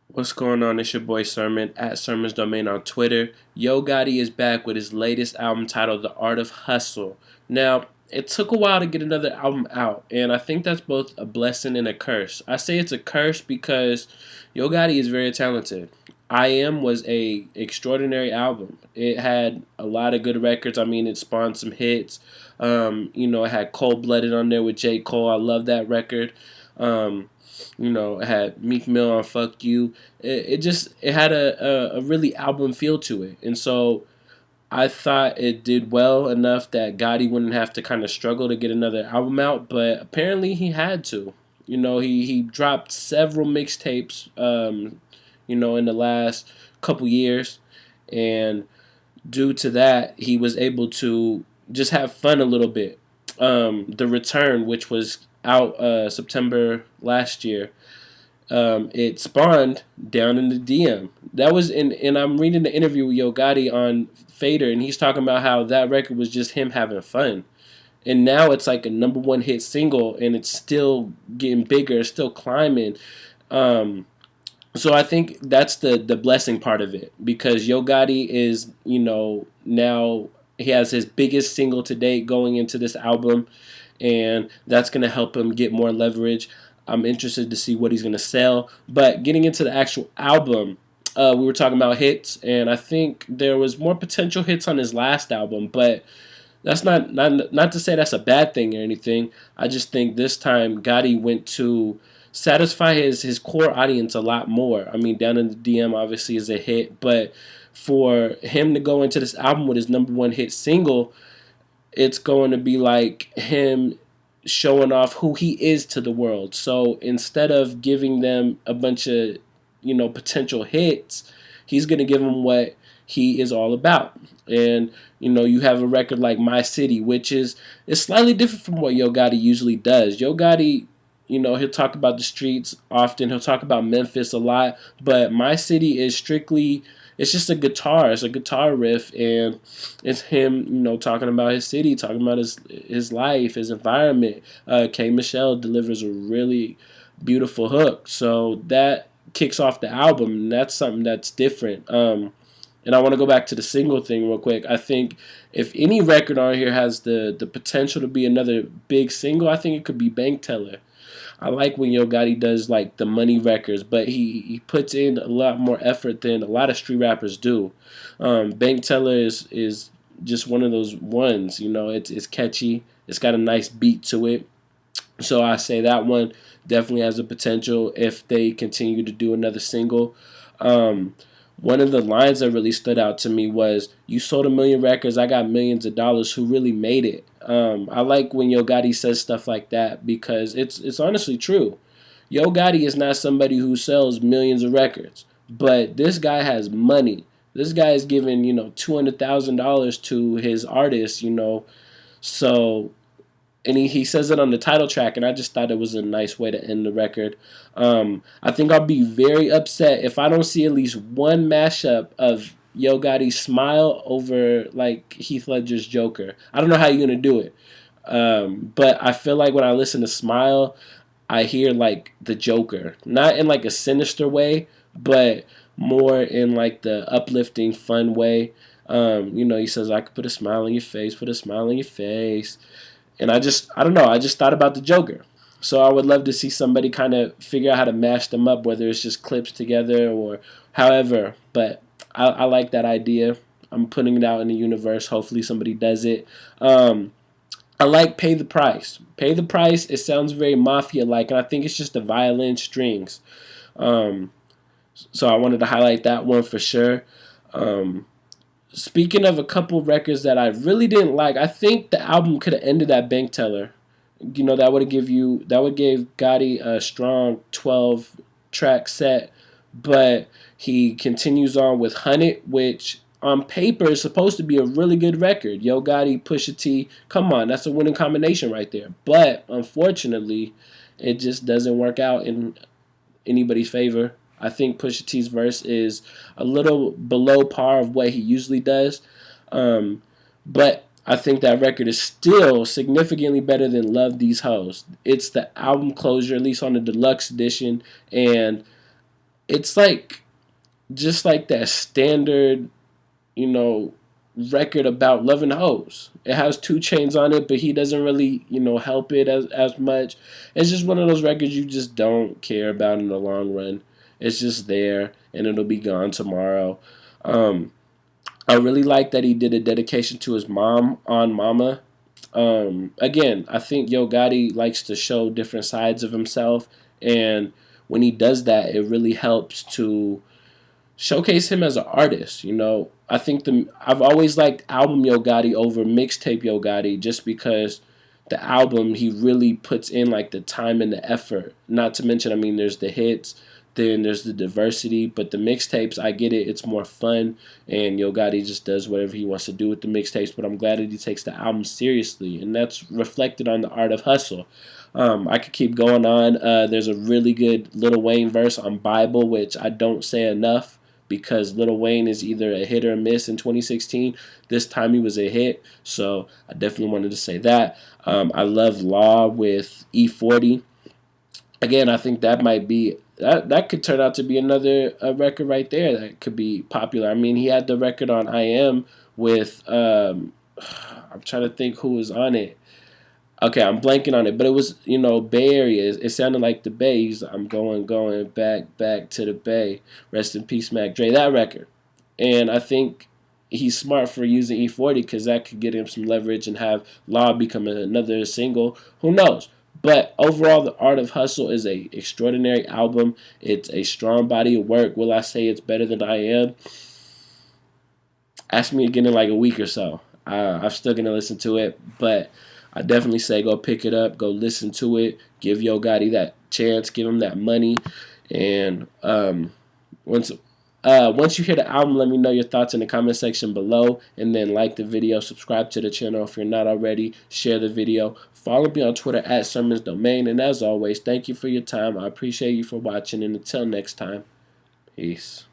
What's going on? It's your boy Sermon at Sermon's Domain on Twitter. Yo Gotti is back with his latest album titled The Art of Hustle. Now, it took a while to get another album out, and I think that's both a blessing and a curse. I say it's a curse because Yo Gotti is very talented. I Am was a extraordinary album. It had a lot of good records. I mean, it spawned some hits. It had Cold Blooded on there with J. Cole. I love that record. Um, it had Meek Mill on "Fuck You." It had a really album feel to it, and so I thought it did well enough that Gotti wouldn't have to kind of struggle to get another album out. But apparently he had to. He dropped several mixtapes. In the last couple years, and due to that, he was able to just have fun a little bit. The Return, which was out September last year, it spawned Down in the DM. That was and I'm reading the interview with Yo Gotti on Fader, and he's talking about how that record was just him having fun. And now it's like a number one hit single, and it's still getting bigger, it's still climbing. So I think that's the blessing part of it, because Yo Gotti is, now he has his biggest single to date going into this album, and that's going to help him get more leverage. I'm interested to see what he's going to sell. But getting into the actual album, we were talking about hits, and I think there was more potential hits on his last album, but that's not to say that's a bad thing or anything. I just think this time Gotti went to satisfy his core audience a lot more. I mean, Down in the DM obviously is a hit, but for him to go into this album with his number one hit single, it's going to be like him showing off who he is to the world. So instead of giving them a bunch of, potential hits, he's going to give them what he is all about. And, you have a record like My City, which is slightly different from what Yo Gotti usually does. Yo Gotti, he'll talk about the streets often. He'll talk about Memphis a lot. But My City is strictly, it's just a guitar. It's a guitar riff, and it's him, talking about his city, talking about his life, his environment. K. Michelle delivers a really beautiful hook, so that kicks off the album, and that's something that's different. And I want to go back to the single thing real quick. I think if any record on here has the potential to be another big single, I think it could be Bank Teller. I like when Yo Gotti does like the money records, but he puts in a lot more effort than a lot of street rappers do. Bank Teller is just one of those ones. It's catchy. It's got a nice beat to it. So I say that one definitely has the potential if they continue to do another single. One of the lines that really stood out to me was, "You sold 1 million records, I got millions of dollars. Who really made it?" I like when Yo Gotti says stuff like that, because it's honestly true. Yo Gotti is not somebody who sells millions of records, but this guy has money. This guy is giving $200,000 to his artists, so, and he says it on the title track, and I just thought it was a nice way to end the record. I think I'll be very upset if I don't see at least one mashup of Yo Gotti's Smile over like Heath Ledger's Joker. I don't know how you're gonna do it, but I feel like when I listen to Smile, I hear like the Joker, not in like a sinister way, but more in like the uplifting, fun way. He says, "I could put a smile on your face, put a smile on your face." And I don't know, I just thought about the Joker. So I would love to see somebody kind of figure out how to mash them up, whether it's just clips together or however. But I like that idea. I'm putting it out in the universe. Hopefully somebody does it. I like Pay the Price. Pay the Price, it sounds very mafia-like, and I think it's just the violin strings. So I wanted to highlight that one for sure. Speaking of a couple records that I really didn't like, I think the album could have ended at Bank Teller. That would give Gotti a strong 12-track set, but he continues on with Hunt It, which on paper is supposed to be a really good record. Yo Gotti, Pusha T, come on, that's a winning combination right there. But unfortunately, it just doesn't work out in anybody's favor. I think Pusha T's verse is a little below par of what he usually does. But I think that record is still significantly better than Love These Hoes. It's the album closure, at least on the deluxe edition, and it's like just like that standard, you know, record about loving hoes. It has 2 Chainz on it, but he doesn't really, help it as much. It's just one of those records you just don't care about in the long run. It's just there, and it'll be gone tomorrow. Um, I really like that he did a dedication to his mom on Mama. Again, I think Yo Gotti likes to show different sides of himself, and when he does that, it really helps to showcase him as an artist. I think I've always liked album Yo Gotti over mixtape Yo Gotti, just because the album he really puts in like the time and the effort. Not to mention, I mean, there's the hits, then there's the diversity, but the mixtapes, I get it, it's more fun, and Yo Gotti just does whatever he wants to do with the mixtapes. But I'm glad that he takes the album seriously, and that's reflected on the Art of Hustle. I could keep going on. There's a really good Lil Wayne verse on Bible, which I don't say enough, because Lil Wayne is either a hit or a miss in 2016. This time he was a hit, so I definitely wanted to say that. I love Law with E40. Again, I think that might be that could turn out to be another record right there that could be popular. I mean, he had the record on I Am with I'm trying to think who was on it. Okay, I'm blanking on it, but it was, Bay Area. It sounded like the Bay. I'm going back to the Bay. Rest in peace, Mac Dre. That record, and I think he's smart for using E40, because that could get him some leverage and have Law become another single. Who knows? But overall, the Art of Hustle is a extraordinary album. It's a strong body of work. Will I say it's better than I Am? Ask me again in like a week or so. I'm still gonna listen to it, but I definitely say go pick it up, go listen to it, give Yo Gotti that chance, give him that money, and once you hear the album, let me know your thoughts in the comment section below, and then like the video, subscribe to the channel if you're not already, share the video, follow me on Twitter at Sermons Domain, and as always, thank you for your time. I appreciate you for watching, and until next time, peace.